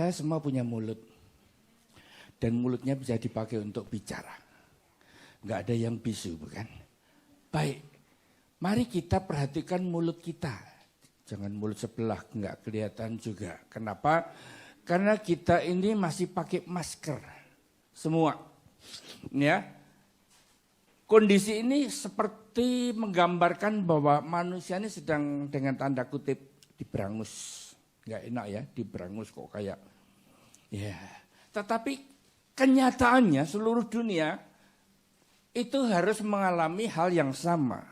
Saya semua punya mulut. Dan mulutnya bisa dipakai untuk bicara. Nggak ada yang bisu, bukan? Baik, mari kita perhatikan mulut kita. Jangan mulut sebelah, nggak kelihatan juga. Kenapa? Karena kita ini masih pakai masker. Semua. Ya. Kondisi ini seperti menggambarkan bahwa manusia ini sedang dengan tanda kutip diberangus. Nggak enak ya, diberangus kok kayak. Ya. Tetapi kenyataannya seluruh dunia itu harus mengalami hal yang sama.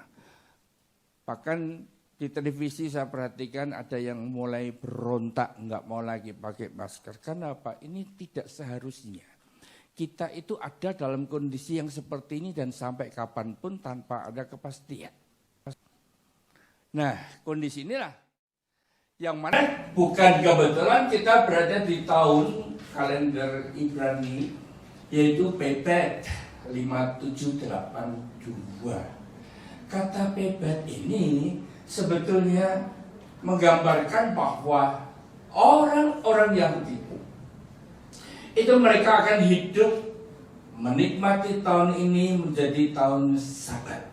Bahkan di televisi saya perhatikan ada yang mulai berontak, nggak mau lagi pakai masker. Karena apa? Ini tidak seharusnya. Kita itu ada dalam kondisi yang seperti ini dan sampai kapanpun tanpa ada kepastian. Nah, kondisi inilah yang mana bukan kebetulan kita berada di tahun kalender Ibrani, yaitu Pebet 5782. Kata Pebet ini sebetulnya menggambarkan bahwa orang-orang Yahudi itu mereka akan hidup menikmati tahun ini menjadi tahun Sabat.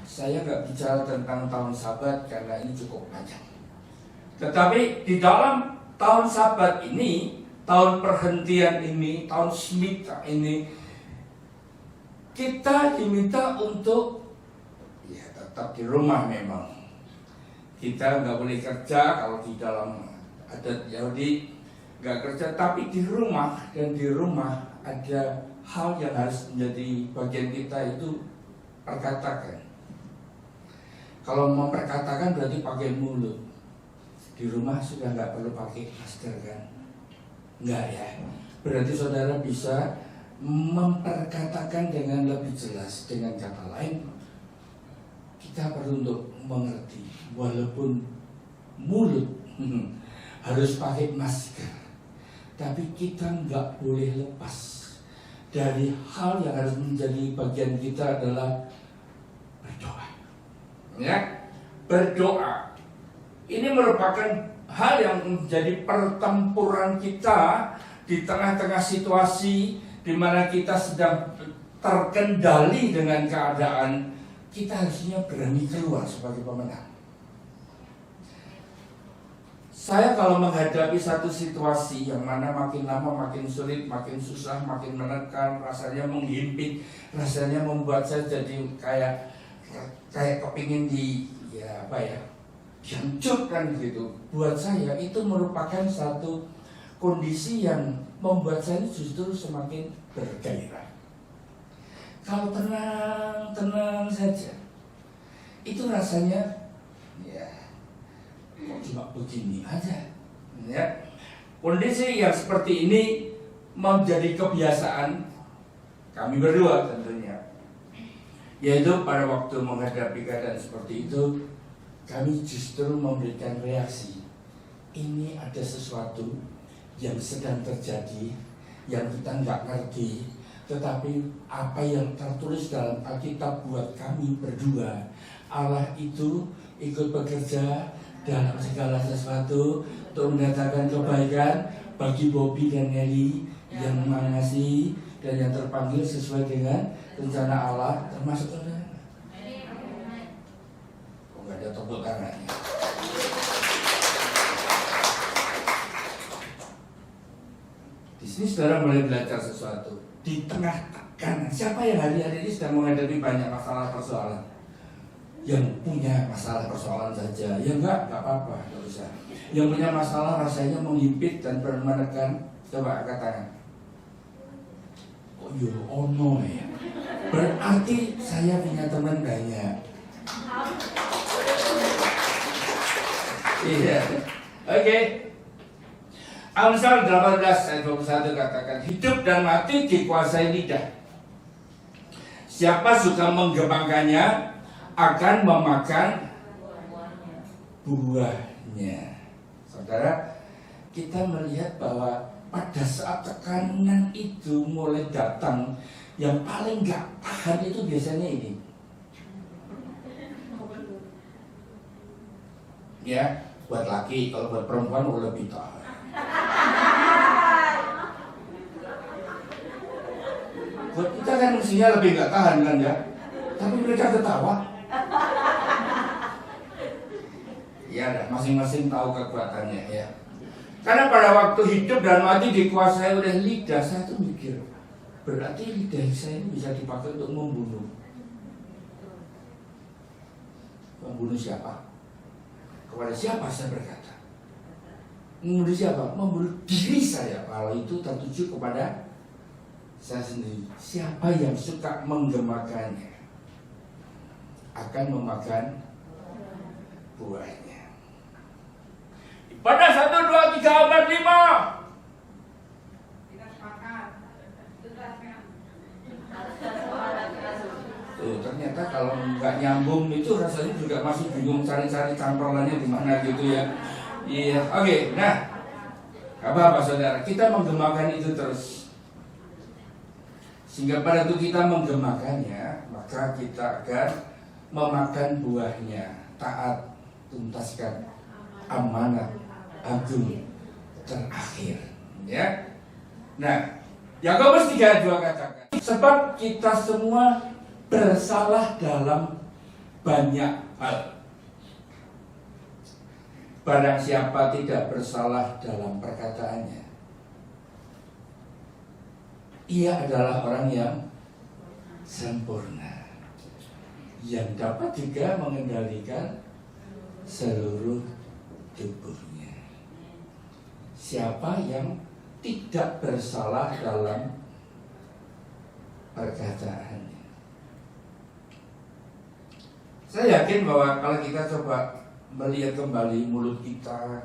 Saya nggak bicara tentang tahun Sabat karena ini cukup panjang. Tetapi di dalam tahun Sabat ini, tahun perhentian ini, tahun Shemitah ini, kita diminta untuk ya tetap di rumah memang. Kita nggak boleh kerja kalau di dalam adat Yahudi. Gak kerja, tapi di rumah, dan di rumah ada hal yang harus menjadi bagian kita itu perkatakan. Kalau memperkatakan berarti pakai mulut. Di rumah sudah gak perlu pakai masker kan? Enggak ya. Berarti saudara bisa memperkatakan dengan lebih jelas. Dengan kata lain, kita perlu untuk mengerti walaupun mulut harus pakai masker, tapi kita nggak boleh lepas dari hal yang harus menjadi bagian kita adalah berdoa. Ya, berdoa. Ini merupakan hal yang menjadi pertempuran kita di tengah-tengah situasi di mana kita sedang terkendali dengan keadaan. Kita harusnya berani keluar sebagai pemenang. Saya kalau menghadapi satu situasi yang mana makin lama makin sulit, makin susah, makin menekan, rasanya menghimpit, rasanya membuat saya jadi kayak kepingin dihancurkan gitu. Buat saya itu merupakan satu kondisi yang membuat saya justru semakin bergairah. Kalau tenang saja, itu rasanya ya kok cuma begini aja. Ya. Kondisi yang seperti ini menjadi kebiasaan kami berdua tentunya. Yaitu pada waktu menghadapi keadaan seperti itu, kami justru memberikan reaksi. Ini ada sesuatu yang sedang terjadi, yang kita nggak ngerti. Tetapi apa yang tertulis dalam Alkitab buat kami berdua, Allah itu ikut bekerja dalam segala sesuatu untuk mendatangkan kebaikan bagi Bobby dan Nelly yang mengasihi dan yang terpanggil sesuai dengan rencana Allah, termasuk saudara. Kok nggak ada tepuk tangannya? Di sini saudara mulai belajar sesuatu. Di tengah tekanan, siapa yang hari-hari ini sedang menghadapi banyak masalah persoalan? Yang punya masalah persoalan saja, ya enggak apa-apa, enggak usah. Yang punya masalah rasanya menghimpit dan menekan, coba angkat tangan. Oh iya, ono ya. Berarti saya punya teman banyak. Iya, oke. Amsal 18 ayat 21 katakan, hidup dan mati dikuasai lidah. Siapa suka menggembangkannya akan memakan buahnya. Saudara, kita melihat bahwa pada saat tekanan itu mulai datang, yang paling gak tahan itu biasanya ini. Ya, buat laki, kalau buat perempuan lebih tahan. Buat kita kan mestinya lebih nggak tahan kan ya. Tapi mereka ketawa. Ya, masing-masing tahu kekuatannya ya. Karena pada waktu hidup dan mati dikuasai oleh lidah, saya tuh mikir, berarti lidah saya ini bisa dipakai untuk membunuh. Membunuh siapa? Kepada siapa saya berkata? Membunuh siapa? Membunuh diri saya. Kalau itu tertuju kepada saya sendiri. Siapa yang suka menggemakannya akan memakan buahnya. Pada 1, 2, 3, 4, 5. Kita sepakat. Tuh, ternyata kalau nggak nyambung itu rasanya juga masih bingung cari-cari cantolannya di mana gitu ya. Iya, oke. Nah, apa saudara? Kita menggemakan itu terus. Sehingga pada waktu kita menggemakannya, maka kita akan memakan buahnya, taat, tuntaskan amanat agung terakhir, ya. Nah, Yakobus 3:2 katakan, sebab kita semua bersalah dalam banyak hal. Barang siapa tidak bersalah dalam perkataannya, ia adalah orang yang sempurna, yang dapat juga mengendalikan seluruh tubuhnya. Siapa yang tidak bersalah dalam perkataannya? Saya yakin bahwa kalau kita coba melihat kembali mulut kita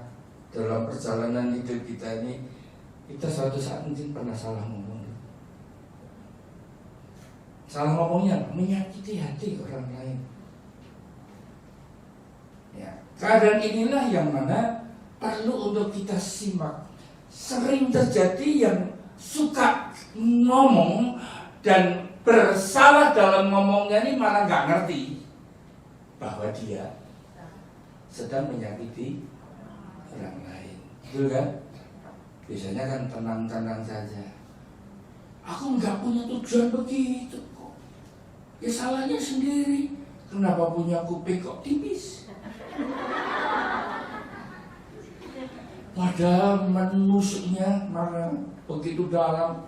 dalam perjalanan hidup kita ini, kita suatu saat mungkin pernah salah ngomong. Salah ngomongnya menyakiti hati orang lain. Ya, keadaan inilah yang mana perlu untuk kita simak. Sering terjadi yang suka ngomong dan bersalah dalam ngomongnya ini malah nggak ngerti bahwa dia sedang menyakiti orang lain. Betul kan? Biasanya kan tenang-tenang saja. Aku nggak punya tujuan begitu kok. Ya salahnya sendiri. Kenapa punya kuping kok tipis? Padahal menusuknya mana begitu dalam,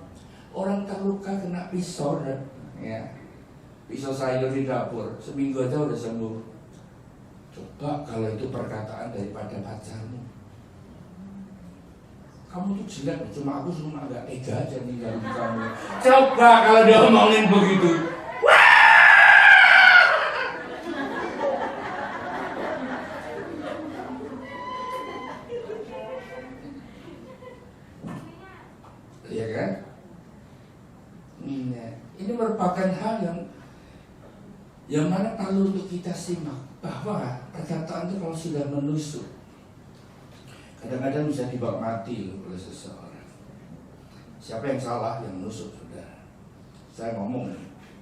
orang terluka kena pisau dan ya pisau sayur di dapur, seminggu aja udah sembuh. Coba kalau itu perkataan daripada pacarmu, kamu tuh jelek, cuma aku cuma agak tega aja ninggalin kamu. Coba kalau dia ngomongin begitu, ya kan? Ini merupakan hal yang mana perlu untuk kita simak, bahwa perkataan itu kalau sudah menusuk, kadang-kadang bisa dibawa mati oleh seseorang. Siapa yang salah? Yang menusuk, saudara. Saya ngomong,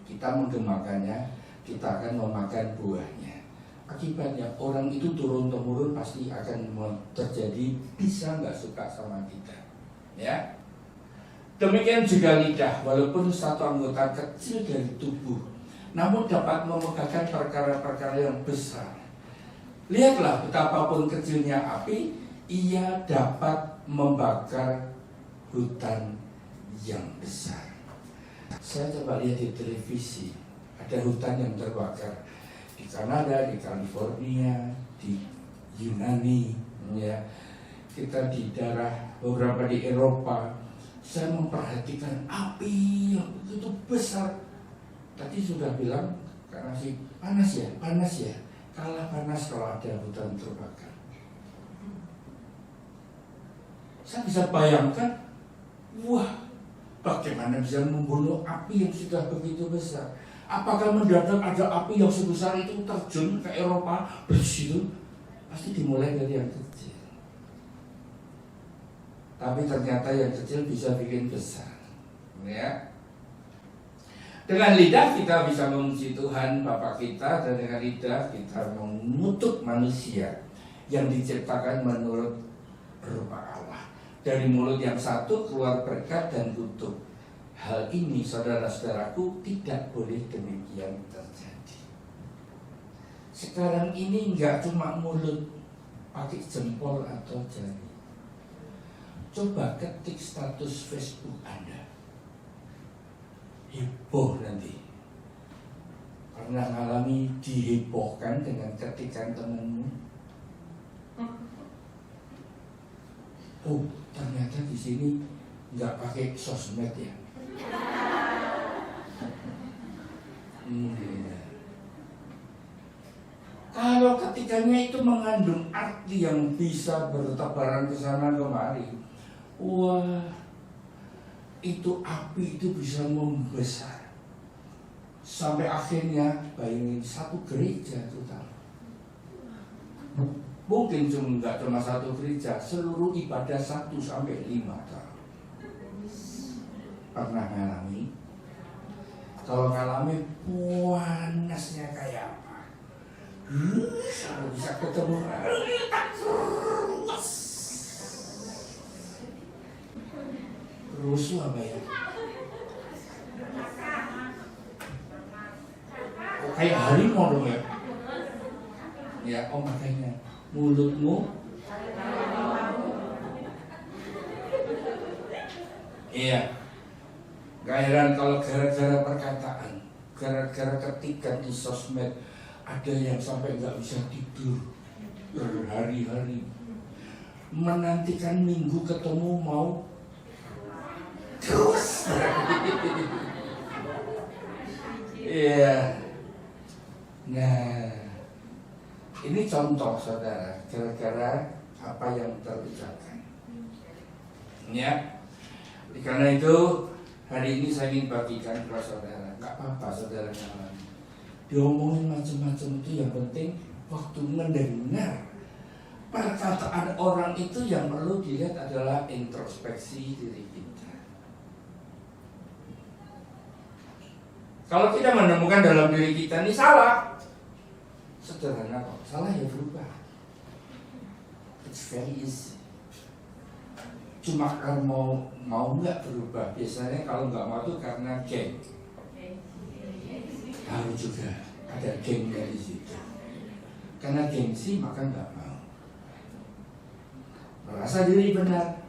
kita menggemakannya, kita akan memakan buahnya. Akibatnya orang itu turun-temurun pasti akan terjadi, bisa nggak suka sama kita, ya. Demikian juga lidah, walaupun satu anggota kecil dari tubuh, namun dapat memegahkan perkara-perkara yang besar. Lihatlah betapapun kecilnya api, ia dapat membakar hutan yang besar. Saya coba lihat di televisi, ada hutan yang terbakar di Kanada, di California, di Yunani, ya. Kita di daerah beberapa di Eropa. Saya memperhatikan api yang begitu besar. Tadi sudah bilang karena sih panas ya. Kalah panas kalau ada hutan terbakar. Saya bisa bayangkan, wah, bagaimana bisa membunuh api yang sudah begitu besar? Apakah mendadak ada api yang sebesar itu terjun ke Eropa bersih? Pasti dimulai dari yang kecil. Tapi ternyata yang kecil bisa bikin besar, ya. Dengan lidah kita bisa memuji Tuhan Bapa kita, dan dengan lidah kita mengutuk manusia yang diciptakan menurut rupa Allah. Dari mulut yang satu keluar berkat dan kutuk. Hal ini saudara-saudaraku tidak boleh demikian terjadi. Sekarang ini enggak cuma mulut pakai jempol atau jari. Coba ketik status Facebook Anda, heboh nanti. Pernah mengalami dihebohkan dengan ketikan temanmu? Oh, ternyata di sini nggak pakai sosmed ya. Kalau ketikannya itu mengandung arti yang bisa bertebaran ke sana kemari, wah, itu api itu bisa membesar. Sampai akhirnya bayangin satu gereja total. Mungkin nggak cuma satu gereja, seluruh ibadah 1 sampai 5 tahun. Pernah ngalami? Kalau ngalami panasnya kayak apa? Kalau bisa ketemu rusuh apa ya? Oh, kayak harimau dong ya? Ya, oh makanya mulutmu. Iya. Gak heran kalau gara-gara perkataan, gara-gara ketikan di sosmed, ada yang sampai gak bisa tidur berhari-hari, menantikan minggu ketemu mau terus. Iya. Nah, ini contoh saudara, gara-gara apa yang terucapkan. Ya, karena itu hari ini saya ingin bagikan kepada saudara, nggak apa-apa saudara ngalami. Diomongin macam-macam itu yang penting waktu mendengar perkataan orang itu yang perlu dilihat adalah introspeksi diri kita. Kalau kita menemukan dalam diri kita ini salah, sederhana kok, salah ya berubah. It's very easy. Cuma kalau mau nggak berubah. Biasanya kalau nggak mau itu karena geng. Harus juga ada gengnya di situ. Karena gengsi maka nggak mau. Merasa diri benar.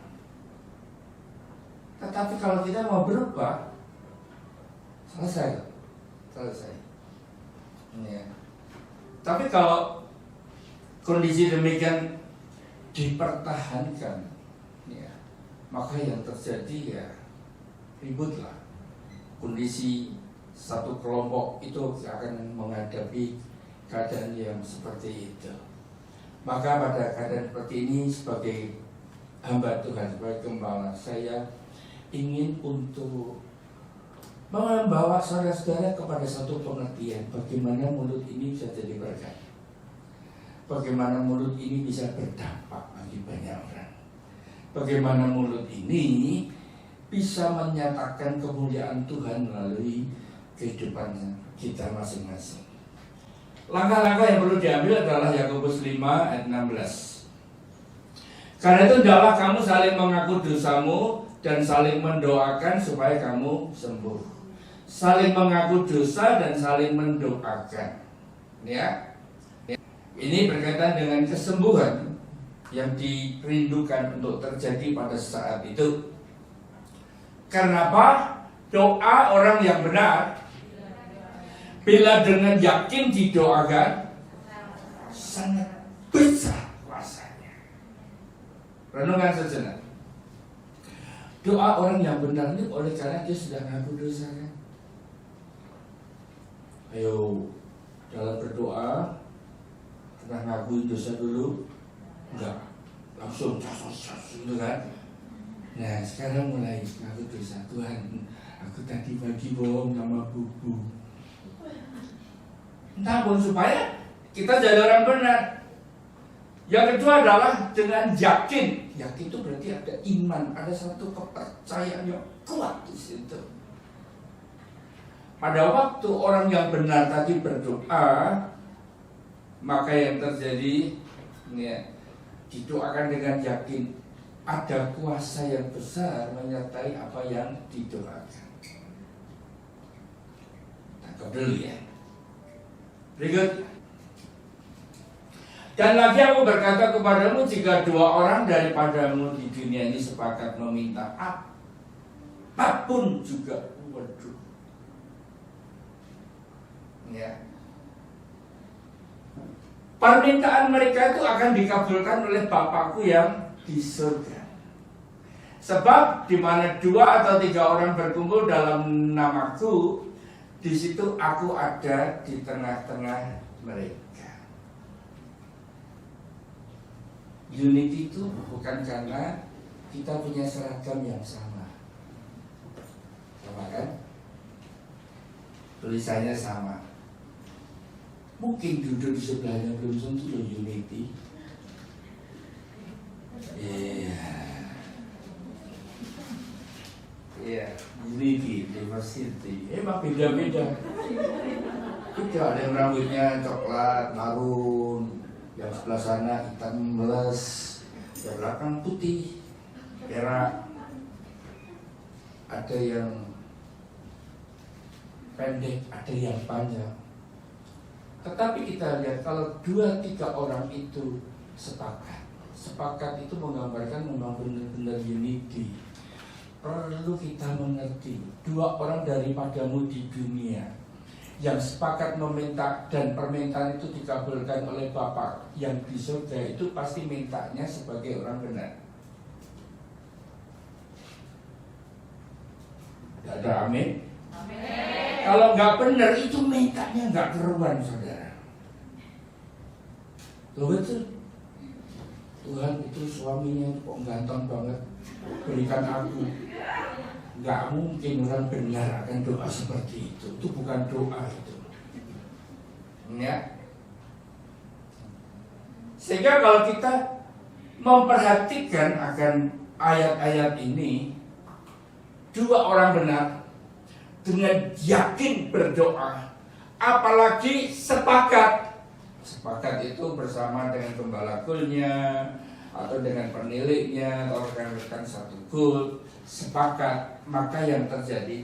Tetapi kalau kita mau berubah, selesai. Ya. Tapi kalau kondisi demikian dipertahankan, ya, maka yang terjadi ya ributlah. Kondisi satu kelompok itu akan menghadapi keadaan yang seperti itu. Maka pada keadaan seperti ini, sebagai hamba Tuhan, sebagai gembala, saya ingin untuk membawa saudara-saudara kepada satu pengertian bagaimana mulut ini bisa jadi berkat. Bagaimana mulut ini bisa berdampak bagi banyak orang. Bagaimana mulut ini bisa menyatakan kemuliaan Tuhan melalui kehidupan kita masing-masing. Langkah-langkah yang perlu diambil adalah Yakobus 5 ayat 16. Karena itu hendaklah kamu saling mengaku dosamu dan saling mendoakan supaya kamu sembuh. Saling mengaku dosa dan saling mendoakan. Ya. Ini berkaitan dengan kesembuhan yang dirindukan untuk terjadi pada saat itu. Karena apa? Doa orang yang benar, bila dengan yakin didoakan, sangat besar kuasanya. Renungan sejenak. Doa orang yang benar ini oleh karena dia sudah ngaku dosa kan. Ayo, dalam berdoa pernah ngakuin dosa dulu? Enggak, langsung cas gitu kan. Nah sekarang mulai ngaku dosa. Tuhan, aku tadi pagi bohong sama bubu. Entah pun supaya kita jadi orang benar. Yang kedua adalah dengan yakin. Yakin itu berarti ada iman, ada satu kepercayaan yang kuat di situ. Pada waktu orang yang benar tadi berdoa, maka yang terjadi ya, didoakan dengan yakin, ada kuasa yang besar menyertai apa yang didoakan. Tangkap dulu ya. Berikut. Dan lagi aku berkata kepadamu, jika 2 orang daripadamu di dunia ini sepakat meminta apapun juga, waduh, ya, permintaan mereka itu akan dikabulkan oleh Bapakku yang di surga. Sebab di mana 2 atau 3 orang berkumpul dalam namaku, di situ aku ada di tengah-tengah mereka. Unity itu bukan karena kita punya seragam yang sama. Sama kan? Tulisannya sama. Mungkin duduk di sebelahnya belum tentu loh unity. Iya, unity, diversity. Emang beda-beda. Itu ada yang rambutnya coklat, marun, yang sebelah sana hitam meles, yang belakang putih, perak. Ada yang pendek, ada yang panjang. Tetapi kita lihat kalau 2-3 orang itu sepakat itu menggambarkan memang benar-benar unity. Perlu kita mengerti 2 orang daripadamu di dunia yang sepakat meminta dan permintaan itu dikabulkan oleh Bapa yang di surga, itu pasti mintanya sebagai orang benar. Tidak ada amin? Amin. Kalau nggak benar itu mintanya nggak keruan, saudara. Loh betul. Tuhan, itu suaminya kok ganteng banget, berikan aku. Nggak mungkin orang benar akan doa seperti itu. Itu bukan doa itu. Ya. Sehingga kalau kita memperhatikan akan ayat-ayat ini, 2 orang benar dengan yakin berdoa, apalagi sepakat. Sepakat itu bersama dengan gembala kulnya, atau dengan peniliknya, atau rekan-rekan satu kul, sepakat, maka yang terjadi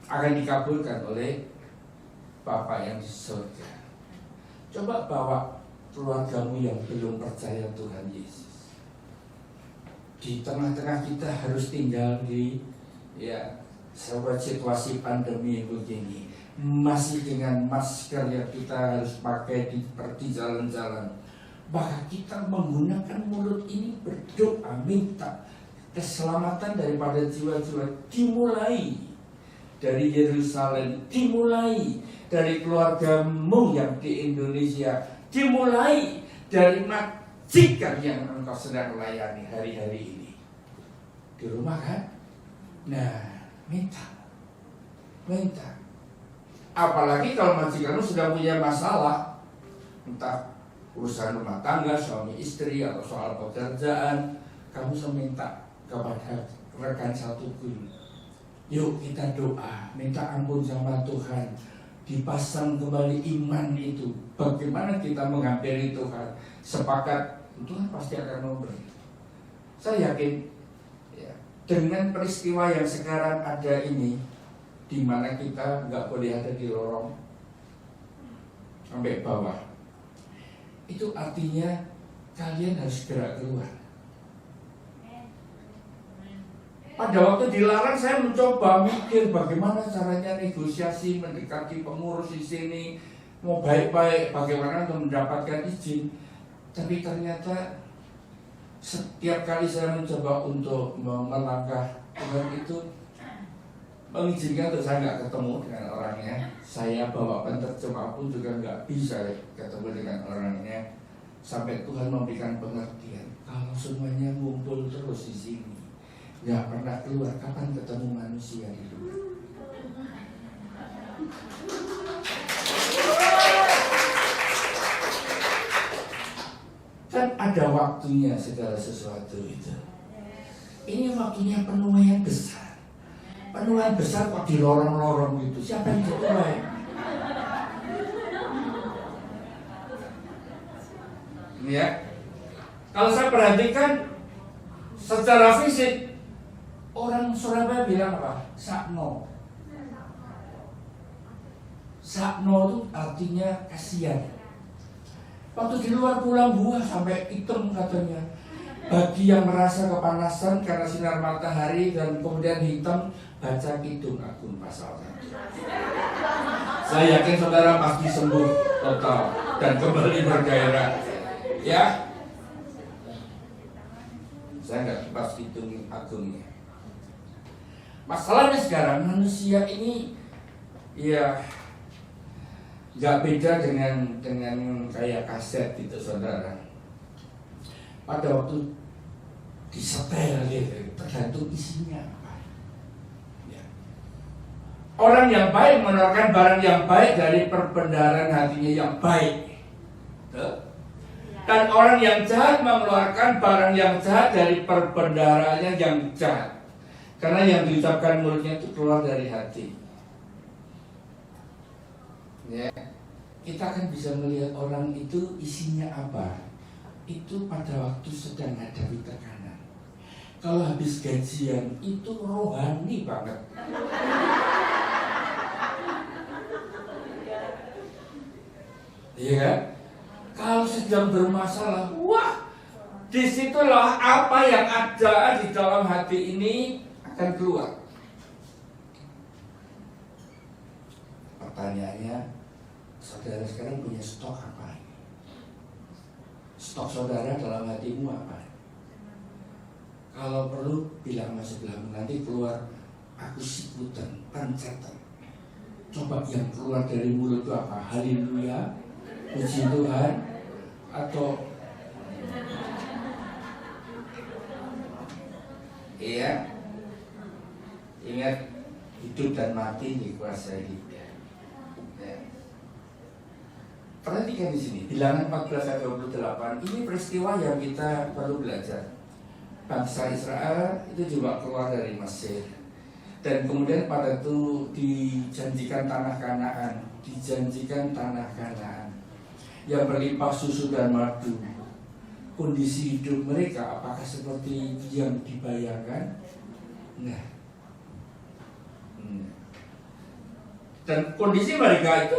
akan dikabulkan oleh Bapa yang di surga. Coba bawa keluargamu yang belum percaya Tuhan Yesus. Di tengah-tengah kita harus tinggal di sebuah situasi pandemi begini, masih dengan masker yang kita harus pakai di jalan-jalan. Bahkan kita menggunakan mulut ini berdoa, minta keselamatan daripada jiwa-jiwa, dimulai dari Yerusalem, dimulai dari keluargamu yang di Indonesia, dimulai dari majikan yang engkau sedang layani hari-hari ini. Di rumah kan? Nah, minta. Apalagi kalau majikanmu sudah punya masalah, entah urusan rumah tangga, suami istri, atau soal pekerjaan, kamu meminta kepada rekan satu guru. Yuk kita doa, minta ampun sama Tuhan, dipasang kembali iman itu. Bagaimana kita menghampiri Tuhan? Sepakat, Tuhan pasti akan memberi. Saya yakin dengan peristiwa yang sekarang ada ini, di mana kita nggak boleh ada di lorong sampai bawah, itu artinya kalian harus gerak keluar. Pada waktu dilarang, saya mencoba mikir bagaimana caranya negosiasi, mendekati pengurus di sini, mau baik-baik, bagaimana untuk mendapatkan izin. Tapi ternyata setiap kali saya mencoba untuk melangkah, Tuhan itu mengizinkan untuk saya nggak ketemu dengan orangnya. Saya bawa penerjemah pun juga nggak bisa ketemu dengan orangnya. Sampai Tuhan memberikan pengertian, kalau semuanya ngumpul terus di sini, nggak pernah keluar, kapan ketemu manusia itu? Kan ada waktunya segala sesuatu itu. Ini waktunya penuaian besar. Penuaian besar kok di lorong-lorong gitu. Siapa yang dituai? Ya. Kalau saya perhatikan secara fisik, orang Surabaya bilang apa? Sakno. Sakno itu artinya kasihan. Waktu di luar pulang buah sampai hitam katanya. Bagi yang merasa kepanasan karena sinar matahari dan kemudian hitam, baca Kidung Agung pasal 1. Saya yakin saudara pasti sembuh total dan kembali bergairah. Ya, saya nggak pas Kidung Agungnya. Masalahnya sekarang manusia ini ya nggak beda dengan kayak kaset gitu saudara. Pada waktu disetel gitu, tergantung isinya apa. Ya. Orang yang baik menawarkan barang yang baik dari perbendaharaan hatinya yang baik. Dan orang yang jahat mengeluarkan barang yang jahat dari perbendaharaannya yang jahat. Karena yang diucapkan mulutnya itu keluar dari hati. Ya. Kita akan bisa melihat orang itu isinya apa. Itu pada waktu sedang hadapi tekanan. Kalau habis gajian itu rohani banget. Iya kan? Kalau sedang bermasalah, wah, disitulah apa yang ada di dalam hati ini akan keluar. Pertanyaannya, saudara sekarang punya stok apa? Stok saudara dalam hatimu apa? Kalau perlu bilang sama sebelahmu, nanti keluar aku sikutan, pancatan. Coba yang keluar dari mulut itu apa? Haleluya, puji Tuhan, atau iya, ingat hidup dan mati dikuasai lidah. Ya. Perhatikan di sini, Bilangan 14 ayat 28. Ini peristiwa yang kita perlu belajar. Bangsa Israel itu juga keluar dari Mesir, dan kemudian pada itu dijanjikan tanah Kanaan, yang berlimpah susu dan madu. Kondisi hidup mereka apakah seperti yang dibayangkan? Nah, dan kondisi mereka itu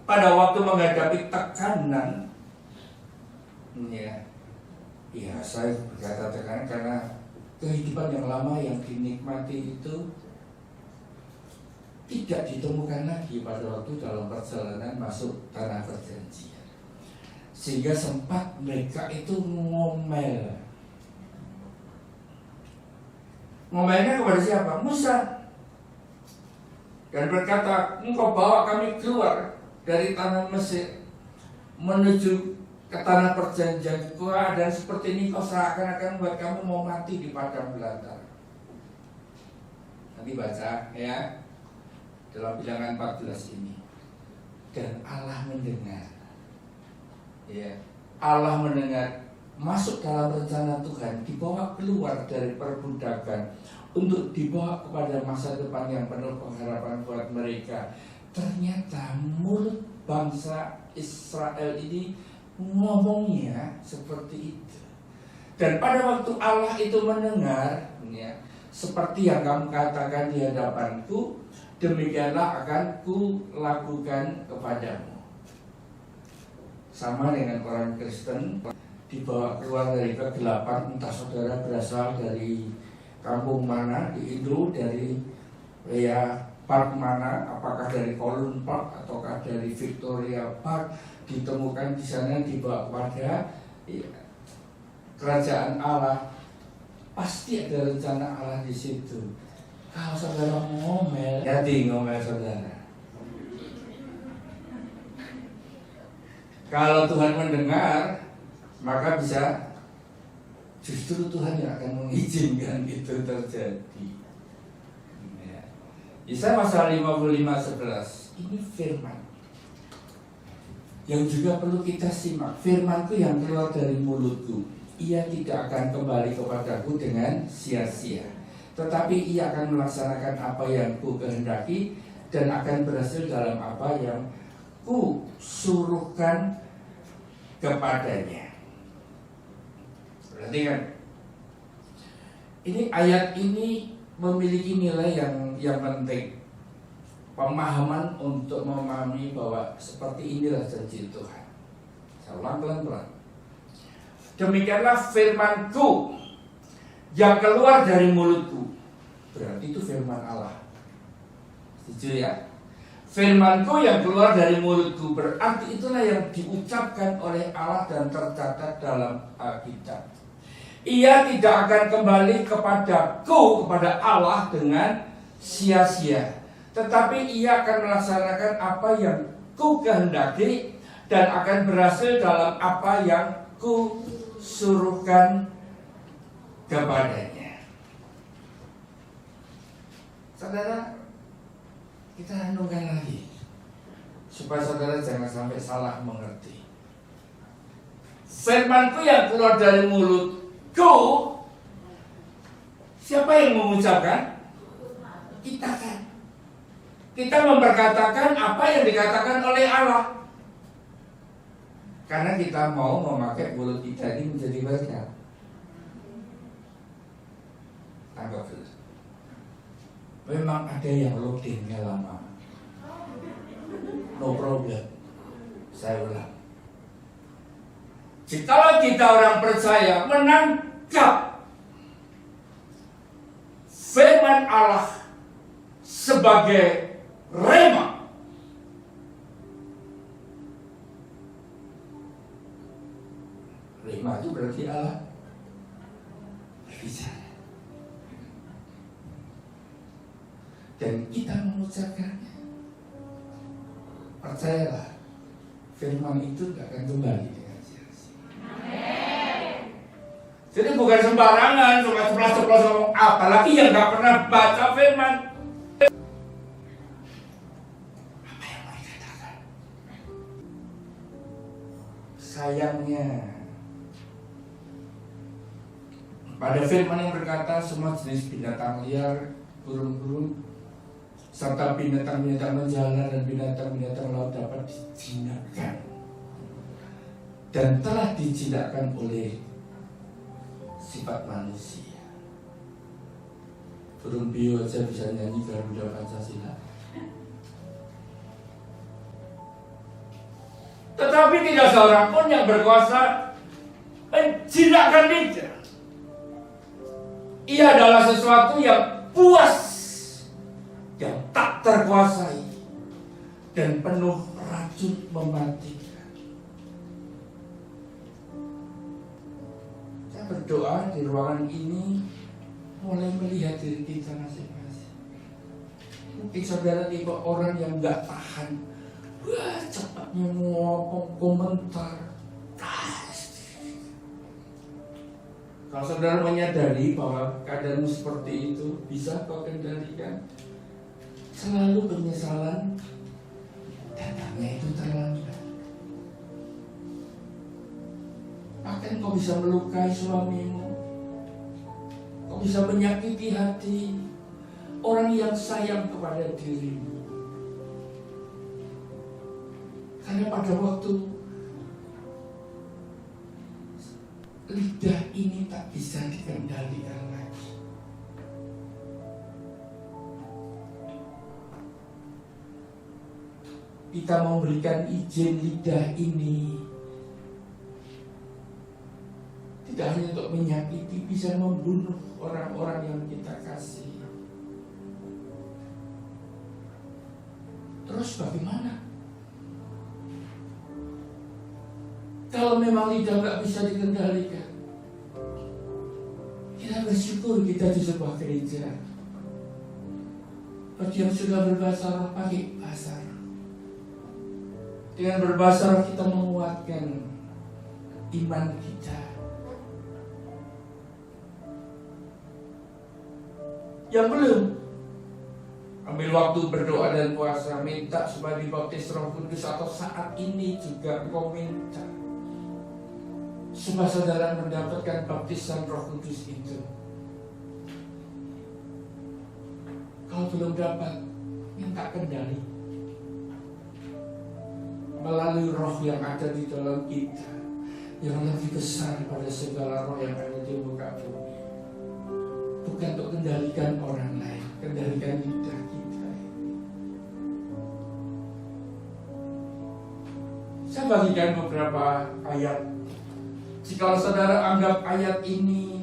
pada waktu menghadapi tekanan, ya saya berkata tekanan karena kehidupan yang lama yang dinikmati itu tidak ditemukan lagi pada waktu dalam perjalanan masuk tanah perjanjian. Sehingga sempat mereka itu ngomel. Ngomelnya kepada siapa? Musa. Dan berkata, engkau bawa kami keluar dari tanah Mesir menuju ke tanah perjanjian, dan seperti ini kau seakan-akan buat kamu mau mati di padang belantara. Nanti baca ya dalam Bilangan 14 ini. Dan Allah mendengar. Ya, Allah mendengar, masuk dalam rencana Tuhan, dibawa keluar dari perbudakan untuk dibawa kepada masa depan yang penuh pengharapan buat mereka. Ternyata mulut bangsa Israel ini ngomongnya seperti itu. Dan pada waktu Allah itu mendengar, ya, seperti yang kamu katakan di hadapanku, demikianlah akan ku lakukan kepadamu. Sama dengan orang Kristen dibawa keluar dari kegelapan, entah saudara berasal dari kampung mana di Indo, dari park mana, apakah dari Colun Park ataukah dari Victoria Park, ditemukan di sana dibawa kepada kerajaan Allah. Pasti ada rencana Allah di situ. Kalau saudara ngomel, hati ngomel saudara. Kalau Tuhan mendengar, maka bisa justru Tuhan yang akan mengizinkan itu terjadi. Yesaya pasal 55:11. Ini firman yang juga perlu kita simak. Firman-Ku yang keluar dari mulutku, ia tidak akan kembali kepadaku dengan sia-sia, tetapi ia akan melaksanakan apa yang ku kehendaki dan akan berhasil dalam apa yang ku suruhkan kepadanya. Berarti kan ini ayat ini memiliki nilai yang penting. pemahaman untuk memahami bahwa seperti inilah janji Tuhan. Saya ulang pelan-pelan. Demikianlah firman-Ku yang keluar dari mulutku. Berarti itu firman Allah. Setuju ya? Firman-Ku yang keluar dari mulutku, berarti itulah yang diucapkan oleh Allah dan tercatat dalam Alkitab. Ia tidak akan kembali kepadaku, kepada Allah dengan sia-sia, tetapi ia akan melaksanakan apa yang Ku kehendaki dan akan berhasil dalam apa yang Ku suruhkan kepadanya. Saudara, kita renungkan lagi supaya saudara jangan sampai salah mengerti. Firman-Ku yang keluar dari mulutku, siapa yang mengucapkan? Kita kan. Kita memperkatakan apa yang dikatakan oleh Allah. Karena kita mau memakai mulut kita ini menjadi berkat. Tangkap dulu. Memang ada yang loadingnya lama. No problem. Saya ulang. Jikalau kita orang percaya menangkap firman Allah sebagai rema, rema itu berarti Allah berbicara. Dan kita mengucapkannya. Percayalah, firman itu tidak akan kembali dengan sia-sia. Jadi bukan sembarangan, cuma ceplos-ceplos ngomong, apalagi yang nggak pernah baca firman. Apa yang mau dikatakan? Sayangnya, pada firman yang berkata semua jenis binatang liar, burung-burung, serta binatang-binatang menjala dan binatang-binatang laut dapat dijinakkan dan telah dijinakkan oleh sifat manusia. Burung bio aja bisa nyanyi Garuda Pancasila. Tetapi tidak seorang pun yang berkuasa menjinakkan lidah. Ia adalah sesuatu yang puas, yang tak terkuasai dan penuh racun mematikan. Saya berdoa di ruangan ini mulai melihat diri kita masing-masing. Mungkin saudara tipe orang yang gak tahan, wah cepatnya ngomong komentar. Kalau saudara menyadari bahwa keadaanmu seperti itu, bisa kau kendalikan. Selalu penyesalan datangnya itu terlambat. Bahkan kau bisa melukai suamimu, kau bisa menyakiti hati orang yang sayang kepada dirimu. Karena pada waktu lidah ini tak bisa dikendalikan lagi. Kita memberikan izin lidah ini tidak hanya untuk menyakiti, bisa membunuh orang-orang yang kita kasih. Terus bagaimana? Kalau memang lidah nggak bisa dikendalikan, kita bersyukur kita di sebuah gereja. Bagi yang sudah berbahasa roh, pakai bahasa roh. Dengan berbahasa roh kita menguatkan iman kita. Yang belum, ambil waktu berdoa dan puasa, minta supaya dibaptis Roh Kudus, atau saat ini juga kau minta supaya saudara mendapatkan baptisan Roh Kudus itu. Kalau belum dapat, minta kendali melalui roh yang ada di dalam kita, yang lebih besar pada segala roh yang ada di muka bumi. Bukan untuk kendalikan orang lain, kendalikan lidah kita. Saya bagikan beberapa ayat. Jika saudara anggap ayat ini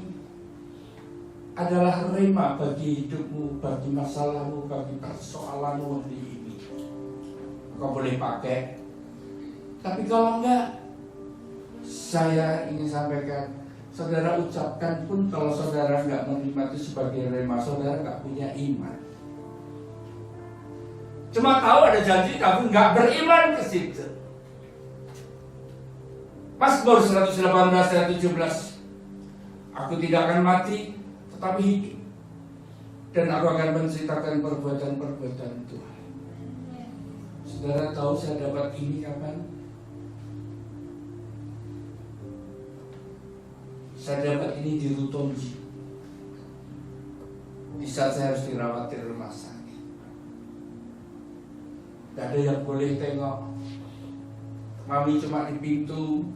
adalah rema bagi hidupmu, bagi masalahmu, bagi persoalanmu hari ini, kau boleh pakai. Tapi kalau enggak, saya ingin sampaikan, saudara ucapkan pun kalau saudara enggak menerima itu sebagai rema, saudara enggak punya iman. Cuma tahu ada janji tapi enggak beriman ke situ. Mazmur 118 ayat 17. Aku tidak akan mati, tetapi hidup, dan aku akan menceritakan perbuatan-perbuatan Tuhan. Saudara tahu saya dapat ini kapan? Saya dapat ini di Rutonji. Di saat saya harus dirawat di rumah sakit. Tidak ada yang boleh tengok. Mami cuma di pintu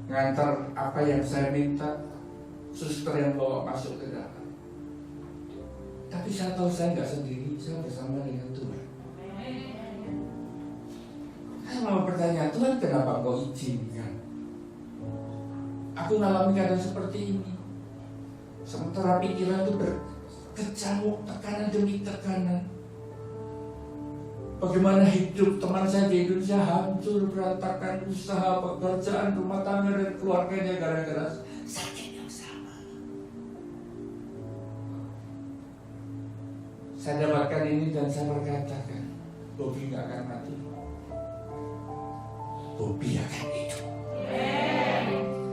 ngantar apa yang saya minta, suster yang bawa masuk ke dalam. Tapi saya tahu saya nggak sendiri, saya bersama dengan Tuhan. Saya mau bertanya, Tuhan kenapa kau izinkan aku mengalami keadaan seperti ini? Sementara pikiran itu berkecamuk, tekanan demi tekanan. Bagaimana hidup teman saya di Indonesia hancur, berantakan, usaha, pekerjaan, rumah tangga, dan keluarganya gara-gara sakit yang sama. Saya dapatkan ini dan saya berkatakan, Bobi gak akan mati, Bobi akan hidup.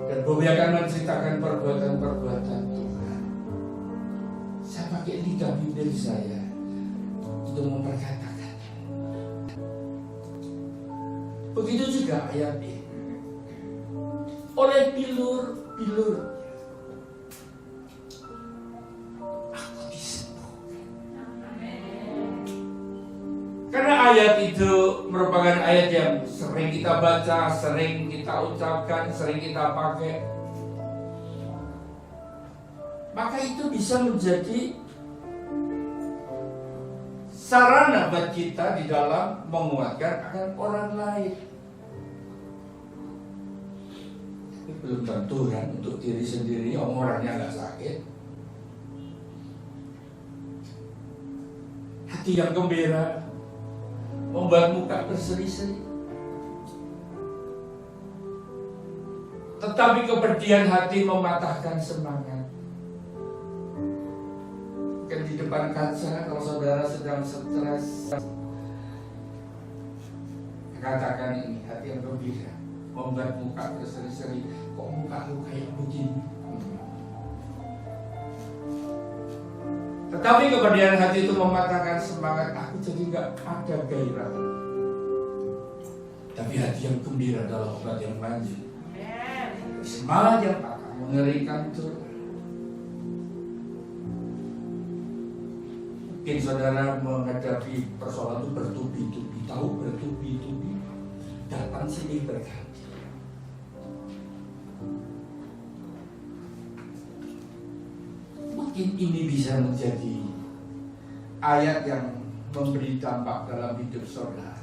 Dan Bobi akan menceritakan perbuatan-perbuatan Tuhan. Saya pakai lidah bibir saya untuk memperkatakan. Begitu juga ayat ini. Oleh bilur-bilur aku disembuhkan. Karena ayat itu merupakan ayat yang sering kita baca, sering kita ucapkan, sering kita pakai. Maka itu bisa menjadi sarana buat kita di dalam menguatkan akan orang lain. Tapi belum tentu kan untuk diri sendiri, orangnya nggak sakit. Hati yang gembira membuat muka berseri-seri. Tetapi kepergian hati mematahkan semangat. Di depan kaca, kalau saudara sedang stres, katakan ini, hati yang gembira membuat muka berseri-seri. Kok muka lu kayak begini? Tetapi kepergian hati itu mematahkan semangat. Aku jadi gak ada gairah. Tapi hati yang gembira adalah obat yang manjur. Semangat yang patah mengerikan Tuhan. Mungkin saudara menghadapi persoalan itu bertubi-tubi, tahu bertubi-tubi, datang sini berganti. Mungkin ini bisa menjadi ayat yang memberi dampak dalam hidup saudara.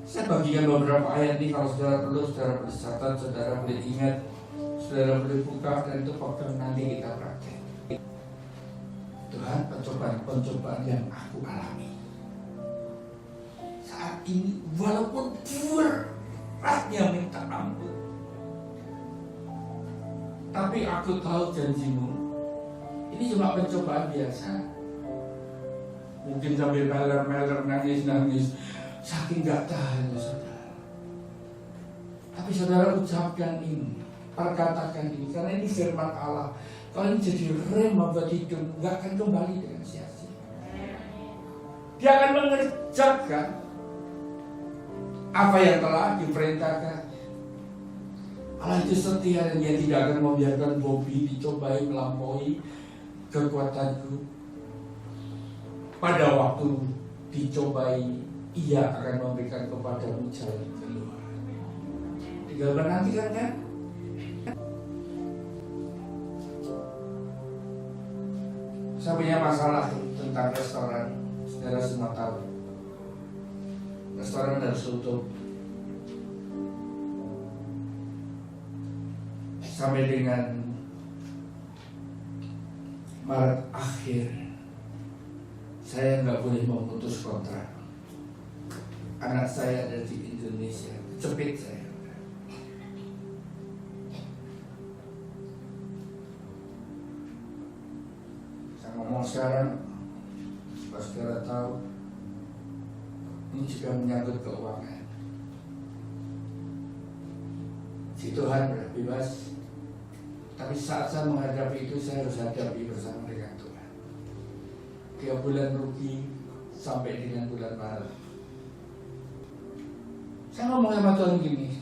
Saya bagikan beberapa ayat ini, kalau saudara perlu, saudara bercatat, saudara boleh ingat, saudara boleh buka, dan itu program nanti kita praktek. Tuhan, pencobaan yang aku alami saat ini, walaupun beratnya minta ampun, tapi aku tahu janjimu ini cuma pencobaan biasa. Mungkin sambil meler-meler, nangis-nangis, saking gak tahan saudara. Tapi saudara ucapkan ini, perkatakan ini, karena ini firman Allah. Kalau ini jadi rema buat hidup, gak akan kembali dengan sia-sia. Dia akan mengerjakan apa yang telah diperintahkan. Allah itu setia dan Dia tidak akan membiarkan Bobi dicobai melampaui kekuatanku. Pada waktu dicobai, Ia akan memberikan kepadamu jalan keluar. Tinggal menantikan kan? Saya punya masalah tentang restoran, saudara semua tahu. restoran harus tutup. Sampai dengan Maret akhir, saya nggak boleh memutus kontrak. Anak saya ada di Indonesia, cepet saya. Saya ngomong sekarang, supaya saudara tahu, ini juga menyangkut keuangan. Si Tuhan udah bebas. Tapi saat saya menghadapi itu, saya harus hadapi bersama dengan Tuhan. 3 bulan rugi sampai dengan bulan Maret. Saya ngomong sama Tuhan gini,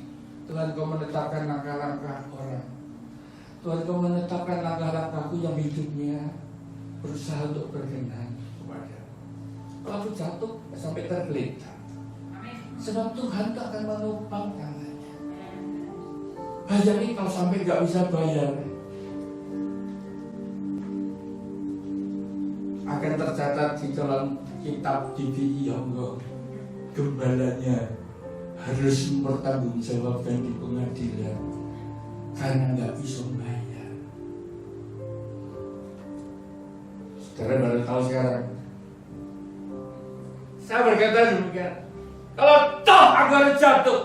Tuhan, Kau menetapkan langkah-langkah orang. Tuhan, Kau menetapkan langkah-langkahku yang hidupnya berusaha untuk berkenan kepada. Kalau aku jatuh, sampai tergeletak. Sebab Tuhan tak akan menopang tangannya. Bayangin kalau sampai gak bisa bayar, akan tercatat di dalam kitab DBI Yonggo, gembalanya harus mempertanggungjawabkan di pengadilan karena gak bisa bayar. Saudara baru tahu sekarang. Saya berkata demikian, kalau toh aku harus jatuh,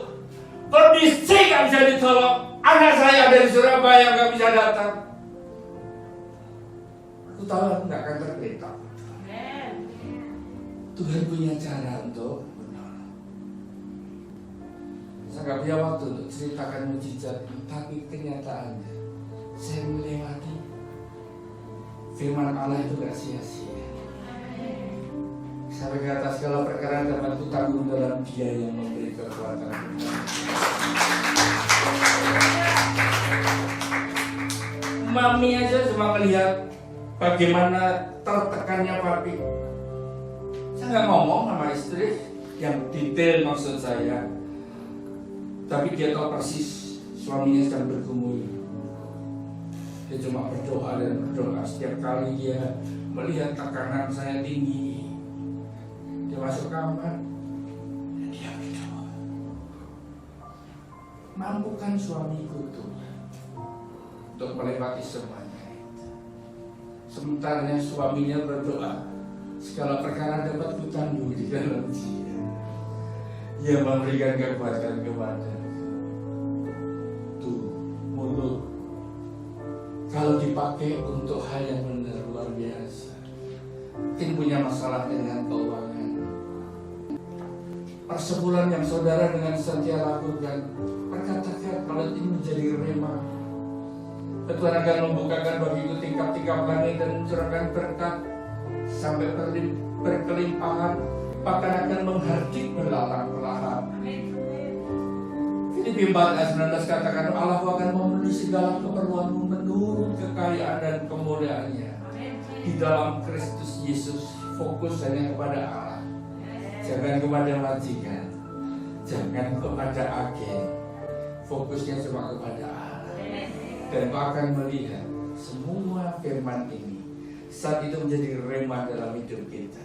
kondisi gak bisa ditolong, anak saya dari Surabaya gak bisa datang, aku tahu aku gak akan tergeletak. Tuhan punya cara untuk menolong. Saya gak punya waktu untuk ceritakan mujizat ini, tapi kenyataannya saya melewati firman Allah itu gak sia-sia. Sampai ke atas segala perkara dapat kutanggung dalam Dia yang memberi kekuatan. Mami aja cuma melihat bagaimana tertekannya papi. Saya nggak ngomong sama istri yang detail maksud saya, tapi dia tahu persis suaminya sedang bergumul. Dia cuma berdoa dan berdoa. Setiap kali dia melihat tekanan saya tinggi, dia masuk kamar dan dia berdoa, mampukan suamiku Tuhan untuk melewati semuanya. Sementara suaminya berdoa, segala perkara dapat kutanggung di dalam Dia. Dia memberikan kekuatan kepada tuh mulut. Kalau dipakai untuk hal yang benar luar biasa. Mungkin punya masalah dengan keuangan. Persebulan yang saudara dengan setia lakukan, perkatakan kalau ini menjadi rema. Tuhan akan membukakan bagiku tingkap-tingkap langit dan mencurahkan berkat sampai berkelimpahan, bahkan akan menghardik belalang-belalang. Filipi 4 ayat 19 katakan, Allah akan memenuhi segala keperluanmu menurut kekayaan dan kemuliaannya di dalam Kristus Yesus. Fokus hanya kepada Allah, jangan kepada majikan, jangan kepada agen. Fokusnya cuma kepada Allah. Dan kau akan melihat semua firman ini saat itu menjadi rema dalam hidup kita.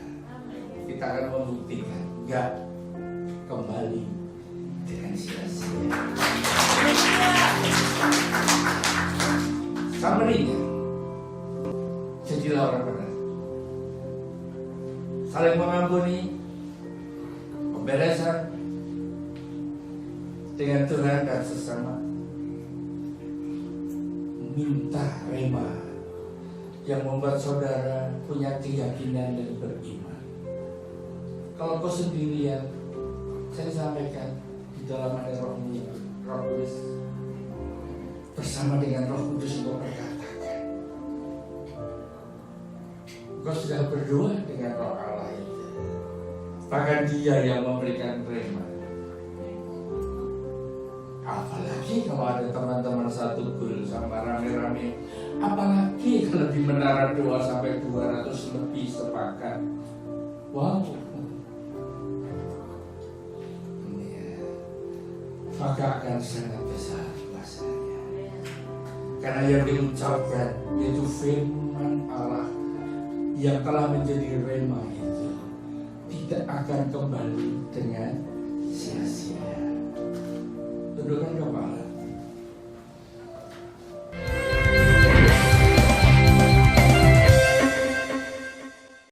Kita akan membuktikan gak kembali dengan sia-sia. Summary-nya, jadilah orang benar, saling mengampuni, pemberesan dengan Tuhan dan sesama. Minta rema yang membuat saudara punya keyakinan dan beriman. Kalau kau sendirian, saya sampaikan di dalam ada Roh Kudus bersama dengan Roh Kudus untuk berkatakan. Kau sudah berdoa dengan Roh Allah itu, bahkan Dia yang memberikan rema. Apalagi kalau ada teman-teman satu guru sama rame-rame, apalagi kalau di menara doa sampai 200 lebih sepakat. Wow. Ya. Maka akan sangat besar kuasanya. Karena yang diucapkan yaitu firman Allah yang telah menjadi rema itu tidak akan kembali dengan sia-sia. Tundukkan kepala.